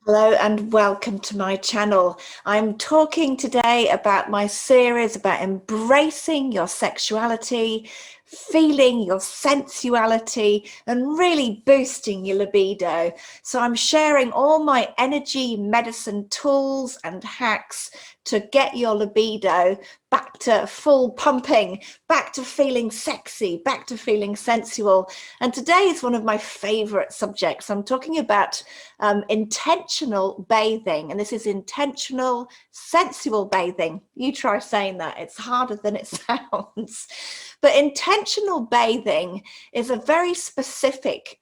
Hello and welcome to my channel. I'm talking today about my series about embracing your sexuality, feeling your sensuality, and really boosting your libido. So I'm sharing all my energy medicine tools and hacks to get your libido back to full pumping, back to feeling sexy, back to feeling sensual. And today is one of my favorite subjects. I'm talking about intentional bathing, and this is intentional sensual bathing. You try saying that, it's harder than it sounds. But intentional bathing is a very specific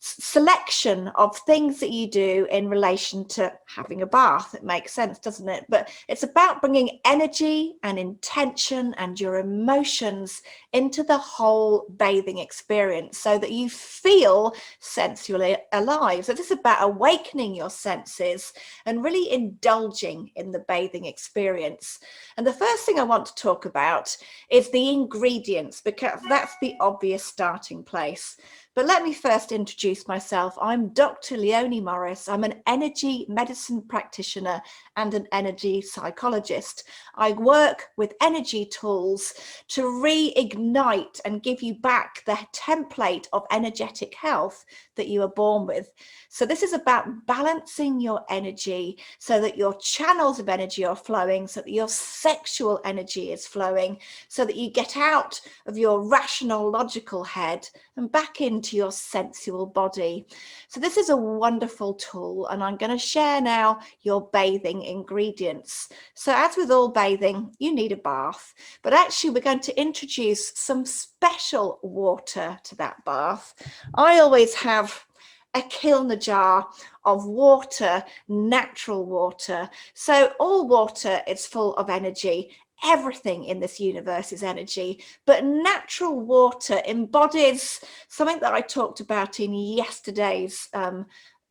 selection of things that you do in relation to having a bath. It makes sense, doesn't it? But it's about bringing energy and intention and your emotions into the whole bathing experience so that you feel sensually alive. So this is about awakening your senses and really indulging in the bathing experience. And the first thing I want to talk about is the ingredients, because that's the obvious starting place. But let me first introduce myself. I'm Dr. Leonie Morris. I'm an energy medicine practitioner and an energy psychologist. I work with energy tools to reignite and give you back the template of energetic health that you were born with. So this is about balancing your energy so that your channels of energy are flowing, so that your sexual energy is flowing, so that you get out of your rational, logical head and back into your sensual body. So this is a wonderful tool, and I'm going to share now your bathing ingredients. So as with all bathing, you need a bath, but actually we're going to introduce some special water to that bath. I always have a kiln jar of water, natural water. So all water is full of energy. Everything in this universe is energy, but natural water embodies something that I talked about in yesterday's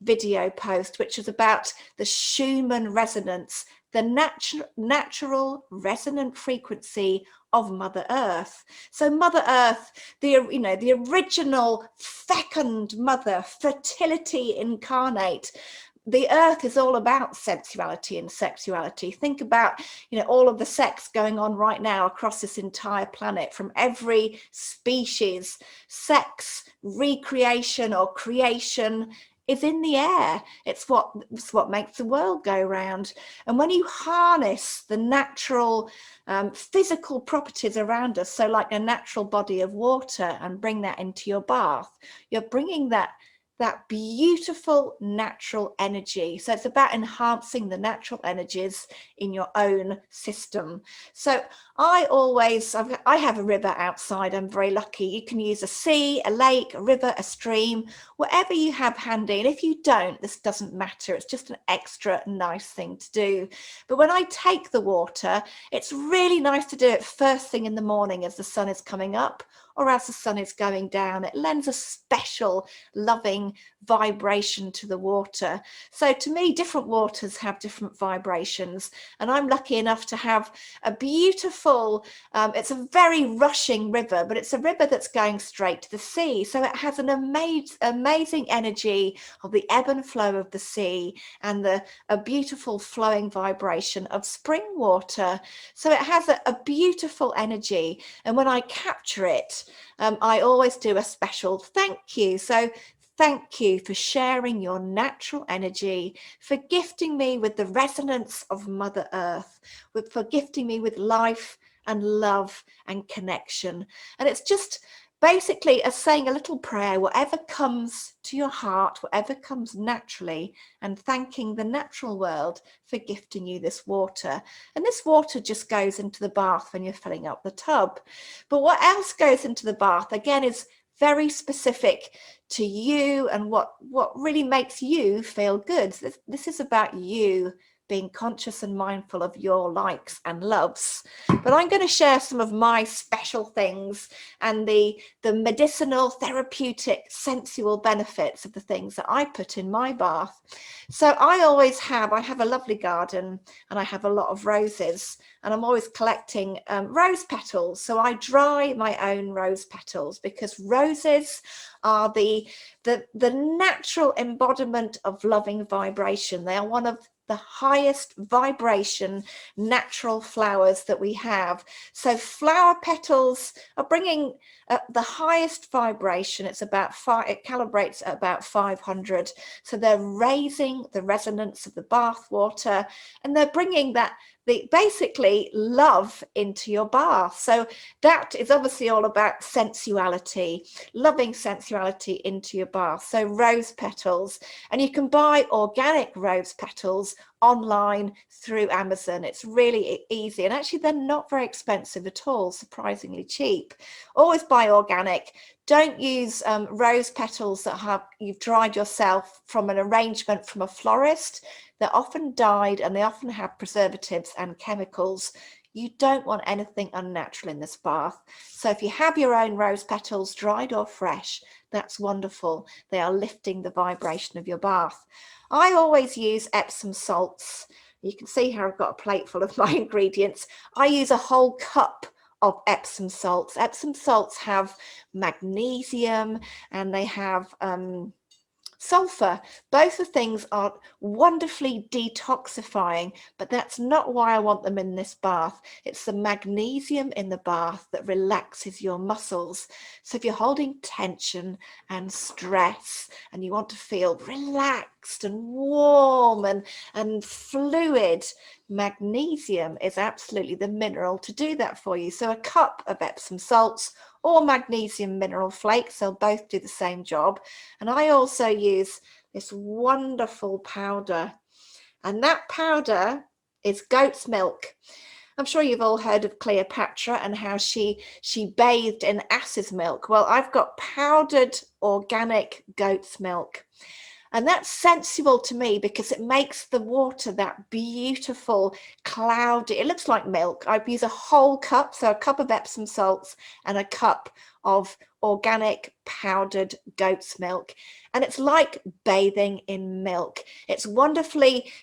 video post, which is about the Schumann resonance, the natural resonant frequency of Mother Earth. So Mother Earth, the original fecund mother, fertility incarnate. The earth is all about sensuality and sexuality. Think about, all of the sex going on right now across this entire planet from every species. Sex, recreation or creation is in the air. It's what makes the world go round. And when you harness the natural physical properties around us, so like a natural body of water, and bring that into your bath, you're bringing that beautiful natural energy. So it's about enhancing the natural energies in your own system. So I have a river outside. I'm very lucky. You can use a sea, a lake, a river, a stream, whatever you have handy. And if you don't, this doesn't matter. It's just an extra nice thing to do. But when I take the water, it's really nice to do it first thing in the morning as the sun is coming up or as the sun is going down. It lends a special loving vibration to the water. So to me, different waters have different vibrations, and I'm lucky enough to have a beautiful, it's a very rushing river, but it's a river that's going straight to the sea. So it has an amazing energy of the ebb and flow of the sea and a beautiful flowing vibration of spring water. So it has a beautiful energy. And when I capture it, I always do a special thank you. So thank you for sharing your natural energy, for gifting me with the resonance of Mother Earth, for gifting me with life and love and connection. And it's just basically saying a little prayer, whatever comes to your heart, whatever comes naturally, and thanking the natural world for gifting you this water. And this water just goes into the bath when you're filling up the tub. But what else goes into the bath, again, is very specific to you and what really makes you feel good. This is about you being conscious and mindful of your likes and loves. But I'm going to share some of my special things and the medicinal, therapeutic, sensual benefits of the things that I put in my bath. So I have a lovely garden, and I have a lot of roses, and I'm always collecting rose petals. So I dry my own rose petals, because roses are the natural embodiment of loving vibration. They are one of the highest vibration natural flowers that we have. So flower petals are bringing the highest vibration. It calibrates at about 500. So they're raising the resonance of the bath water, and they're bringing basically love into your bath. So that is obviously all about sensuality, loving sensuality into your bath. So rose petals, and you can buy organic rose petals online through Amazon. It's really easy, and actually they're not very expensive at all, surprisingly cheap. Always buy organic. Don't use rose petals that you've dried yourself from an arrangement from a florist. They're often dyed, and they often have preservatives and chemicals. You don't want anything unnatural in this bath. So if you have your own rose petals, dried or fresh, that's wonderful. They are lifting the vibration of your bath. I always use Epsom salts. You can see how I've got a plate full of my ingredients. I use a whole cup of Epsom salts. Epsom salts have magnesium, and they have sulfur. Both the things are wonderfully detoxifying, but that's not why I want them in this bath. It's the magnesium in the bath that relaxes your muscles. So if you're holding tension and stress, and you want to feel relaxed and warm and fluid, magnesium is absolutely the mineral to do that for you. So a cup of Epsom salts or magnesium mineral flakes, they'll both do the same job. And I also use this wonderful powder, and that powder is goat's milk. I'm sure you've all heard of Cleopatra and how she bathed in asses milk. Well, I've got powdered organic goat's milk. And that's sensual to me because it makes the water that beautiful, cloudy, it looks like milk. I use a whole cup, so a cup of Epsom salts and a cup of organic powdered goat's milk. And it's like bathing in milk. It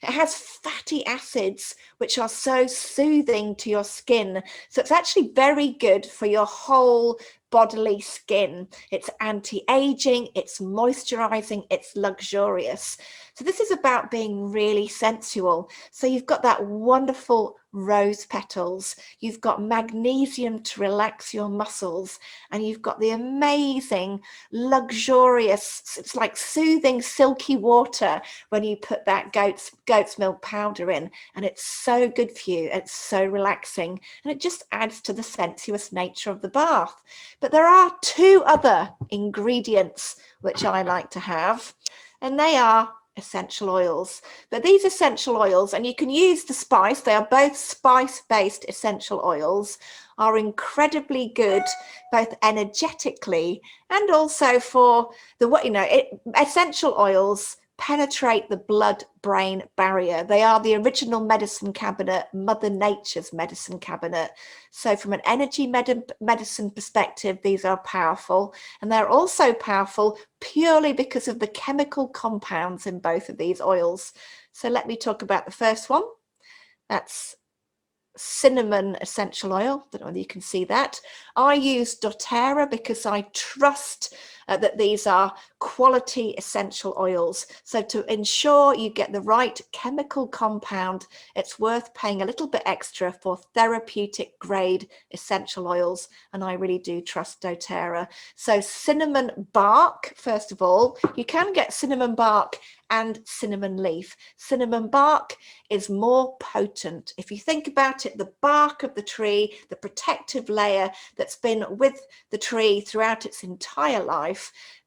has fatty acids, which are so soothing to your skin. So it's actually very good for your whole bodily skin. It's anti-aging, it's moisturizing, it's luxurious. So this is about being really sensual. So you've got that wonderful rose petals, you've got magnesium to relax your muscles, and you've got the amazing luxurious, it's like soothing silky water when you put that goat's milk powder in, and it's so good for you. It's so relaxing, and it just adds to the sensuous nature of the bath. But there are two other ingredients which I like to have, and they are essential oils. But these essential oils, and you can use the spice, they are both spice-based essential oils, are incredibly good both energetically and also for essential oils penetrate the blood-brain barrier. They are the original medicine cabinet, Mother Nature's medicine cabinet. So from an energy medicine perspective, these are powerful, and they're also powerful purely because of the chemical compounds in both of these oils. So let me talk about the first one. That's cinnamon essential oil. Don't know whether you can see that. I use doTERRA because I trust that these are quality essential oils. So to ensure you get the right chemical compound, it's worth paying a little bit extra for therapeutic grade essential oils, and I really do trust doTERRA. So cinnamon bark, first of all, you can get cinnamon bark and cinnamon leaf. Cinnamon bark is more potent. If you think about it, the bark of the tree, the protective layer that's been with the tree throughout its entire life,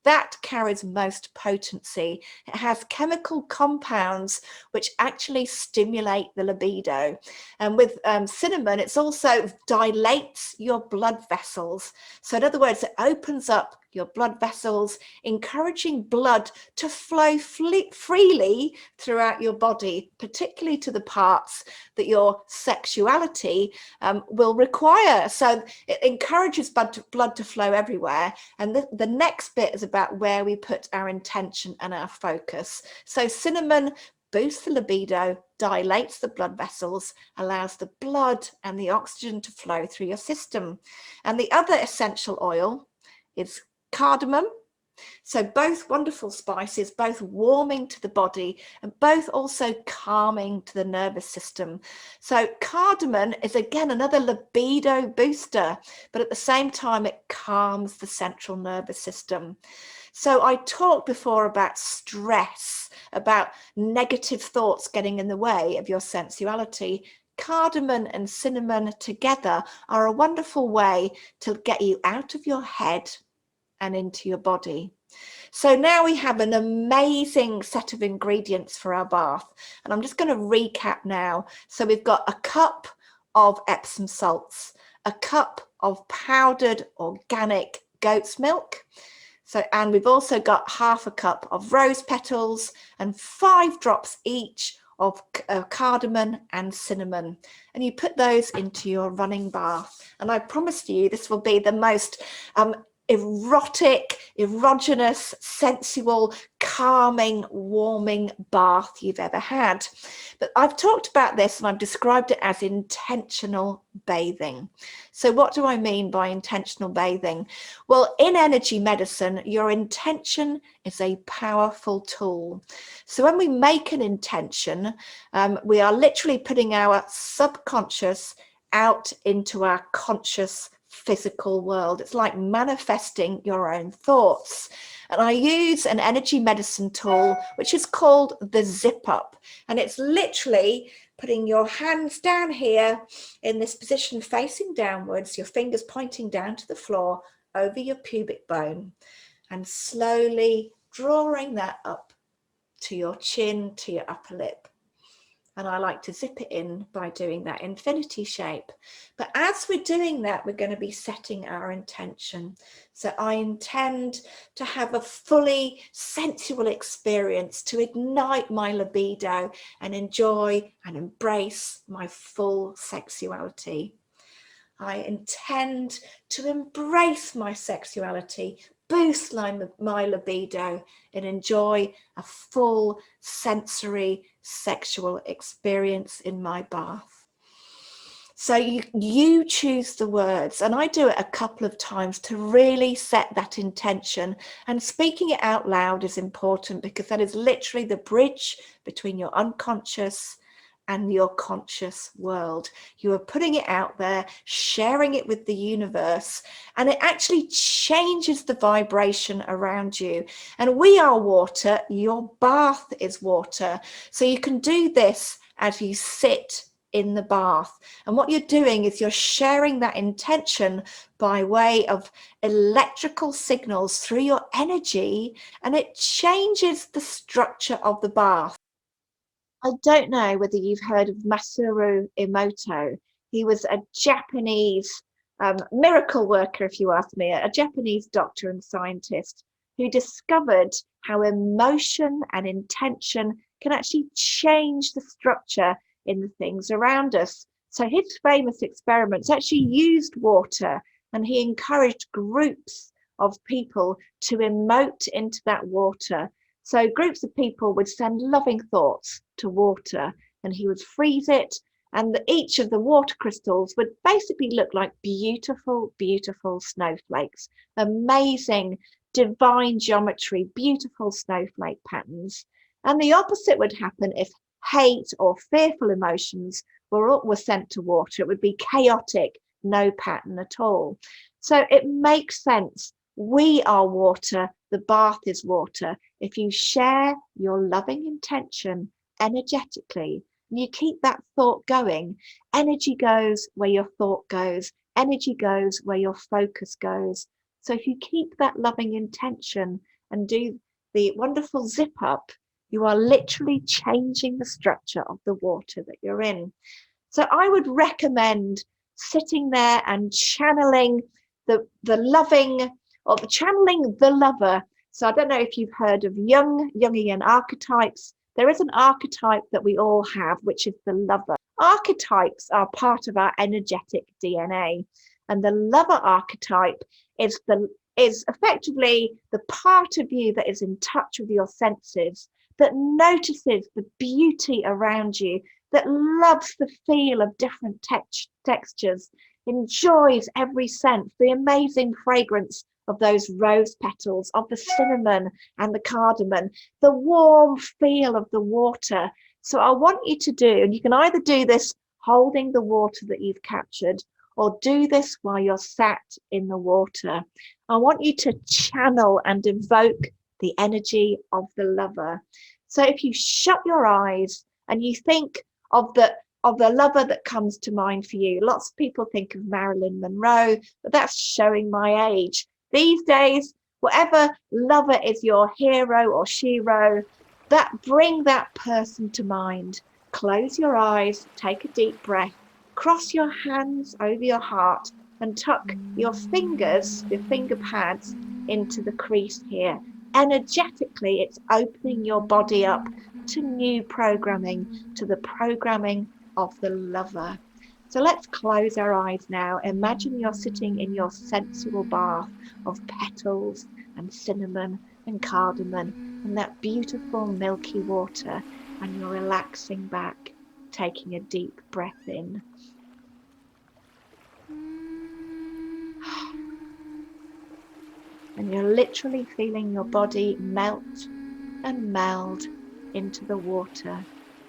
that carries most potency. It has chemical compounds which actually stimulate the libido. And with cinnamon, it's also dilates your blood vessels. So in other words, it opens up your blood vessels, encouraging blood to flow freely throughout your body, particularly to the parts that your sexuality will require. So it encourages blood to flow everywhere. And the next bit is about where we put our intention and our focus. So cinnamon boosts the libido, dilates the blood vessels, allows the blood and the oxygen to flow through your system. And the other essential oil is cardamom. So both wonderful spices, both warming to the body and both also calming to the nervous system. So cardamom is again another libido booster, but at the same time it calms the central nervous system. So I talked before about stress, about negative thoughts getting in the way of your sensuality. Cardamom and cinnamon together are a wonderful way to get you out of your head and into your body. So now we have an amazing set of ingredients for our bath. And I'm just going to recap now. So we've got a cup of Epsom salts, a cup of powdered organic goat's milk. And we've also got half a cup of rose petals and 5 drops each of cardamom and cinnamon, and you put those into your running bath. And I promise you this will be the most erotic, erogenous, sensual, calming, warming bath you've ever had. But I've talked about this and I've described it as intentional bathing. So what do I mean by intentional bathing? Well, in energy medicine, your intention is a powerful tool. So when we make an intention, we are literally putting our subconscious out into our conscious physical world. It's like manifesting your own thoughts. And I use an energy medicine tool which is called the zip up, and it's literally putting your hands down here in this position facing downwards, your fingers pointing down to the floor over your pubic bone, and slowly drawing that up to your chin, to your upper lip. And I like to zip it in by doing that infinity shape. But as we're doing that, we're going to be setting our intention. So I intend to have a fully sensual experience, to ignite my libido and enjoy and embrace my full sexuality. I intend to embrace my sexuality, boost my libido, and enjoy a full sensory sexual experience in my bath. So you choose the words, and I do it a couple of times to really set that intention. And speaking it out loud is important because that is literally the bridge between your unconscious and your conscious world. You are putting it out there, sharing it with the universe, and it actually changes the vibration around you. And we are water, your bath is water. So you can do this as you sit in the bath. And what you're doing is you're sharing that intention by way of electrical signals through your energy, and it changes the structure of the bath. I don't know whether you've heard of Masaru Emoto. He was a Japanese miracle worker, if you ask me, a Japanese doctor and scientist who discovered how emotion and intention can actually change the structure in the things around us. So his famous experiments actually used water, and he encouraged groups of people to emote into that water. So groups of people would send loving thoughts to water, and he would freeze it, and each of the water crystals would basically look like beautiful, beautiful snowflakes. Amazing, divine geometry, beautiful snowflake patterns. And the opposite would happen if hate or fearful emotions were sent to water. It would be chaotic, no pattern at all. So it makes sense. We are water, the bath is water. If you share your loving intention energetically, and you keep that thought going, energy goes where your thought goes, energy goes where your focus goes. So if you keep that loving intention and do the wonderful zip up, you are literally changing the structure of the water that you're in. So I would recommend sitting there and channeling the loving, or channeling the lover. So I don't know if you've heard of Jungian archetypes. There is an archetype that we all have, which is the lover. Archetypes are part of our energetic DNA, and the lover archetype is effectively the part of you that is in touch with your senses, that notices the beauty around you, that loves the feel of different textures, enjoys every sense, the amazing fragrance of those rose petals, of the cinnamon and the cardamom, the warm feel of the water. So I want you to do, and you can either do this holding the water that you've captured, or do this while you're sat in the water. I want you to channel and evoke the energy of the lover. So if you shut your eyes and you think of the lover that comes to mind for you, lots of people think of Marilyn Monroe, but that's showing my age. These days, whatever lover is your hero or shero, bring that person to mind. Close your eyes, take a deep breath, cross your hands over your heart, and tuck your fingers, your finger pads, into the crease here. Energetically, it's opening your body up to new programming, to the programming of the lover. So let's close our eyes now. Imagine you're sitting in your sensual bath of petals and cinnamon and cardamom and that beautiful milky water, and you're relaxing back, taking a deep breath in. And you're literally feeling your body melt and meld into the water,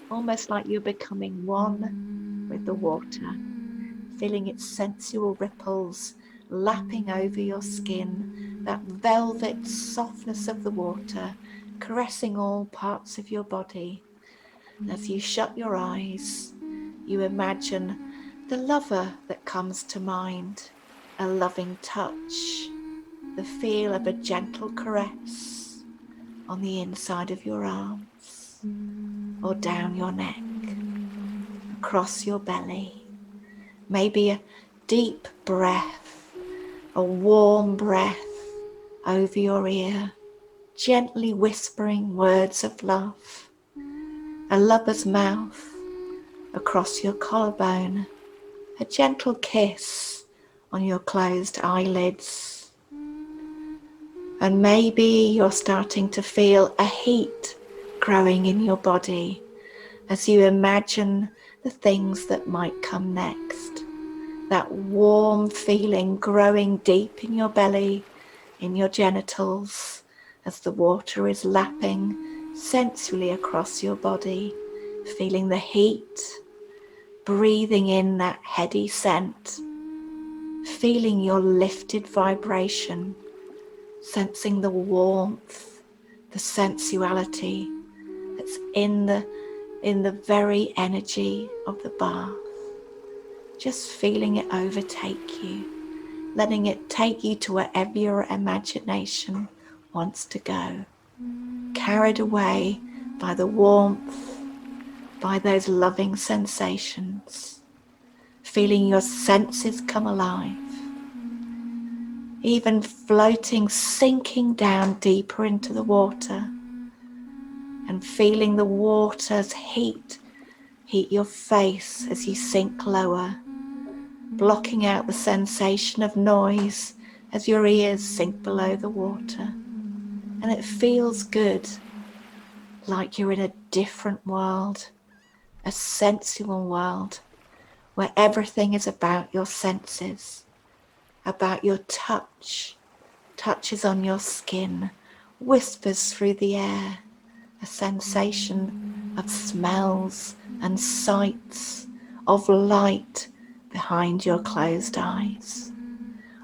almost like you're becoming one with the water, feeling its sensual ripples lapping over your skin, that velvet softness of the water caressing all parts of your body. As you shut your eyes, you imagine the lover that comes to mind, a loving touch, the feel of a gentle caress on the inside of your arms or down your neck, across your belly. Maybe a deep breath, a warm breath over your ear, gently whispering words of love. A lover's mouth across your collarbone, a gentle kiss on your closed eyelids. And maybe you're starting to feel a heat growing in your body as you imagine the things that might come next. That warm feeling growing deep in your belly, in your genitals, as the water is lapping sensually across your body, feeling the heat, breathing in that heady scent, feeling your lifted vibration, sensing the warmth, the sensuality that's in the very energy of the bath. Just feeling it overtake you, letting it take you to wherever your imagination wants to go, carried away by the warmth, by those loving sensations, feeling your senses come alive, even floating, sinking down deeper into the water, and feeling the water's heat your face as you sink lower, blocking out the sensation of noise as your ears sink below the water. And it feels good, like you're in a different world, a sensual world, where everything is about your senses, about your touch, touches on your skin, whispers through the air, a sensation of smells and sights, of light behind your closed eyes,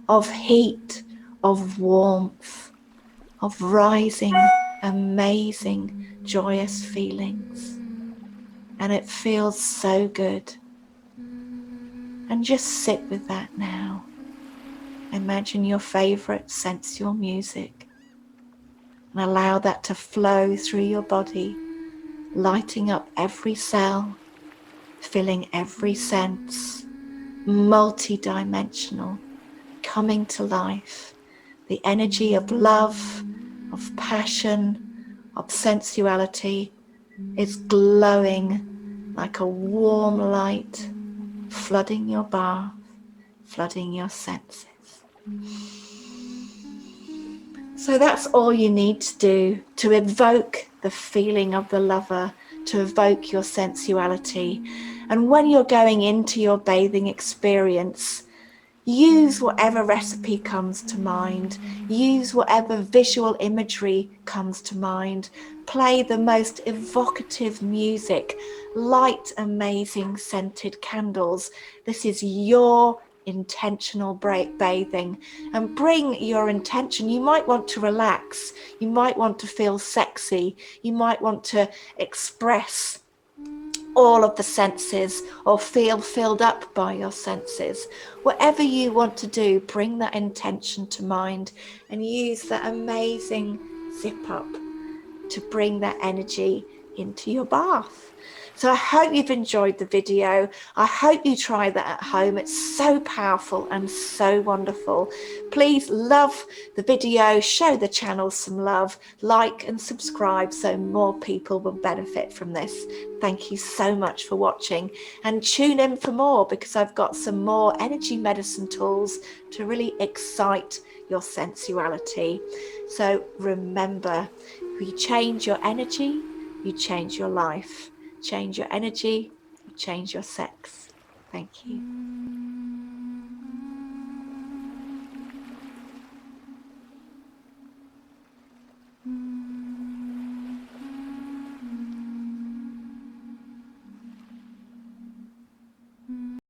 of heat, of warmth, of rising, amazing, joyous feelings. And it feels so good. And just sit with that now. Imagine your favorite sensual music. And allow that to flow through your body, lighting up every cell, filling every sense, multi-dimensional, coming to life. The energy of love, of passion, of sensuality is glowing like a warm light, flooding your bath, flooding your senses. So that's all you need to do to evoke the feeling of the lover, to evoke your sensuality. And when you're going into your bathing experience, use whatever recipe comes to mind, use whatever visual imagery comes to mind, play the most evocative music, light amazing scented candles. This is your intentional bathing, and bring your intention. You might want to relax, you might want to feel sexy, you might want to express all of the senses or feel filled up by your senses. Whatever you want to do, bring that intention to mind and use that amazing zip up to bring that energy into your bath. So I hope you've enjoyed the video. I hope you try that at home. It's so powerful and so wonderful. Please love the video, show the channel some love, like and subscribe so more people will benefit from this. Thank you so much for watching, and tune in for more, because I've got some more energy medicine tools to really excite your sensuality. So remember, if you change your energy, you change your life. Change your energy, you change your sex. Thank you.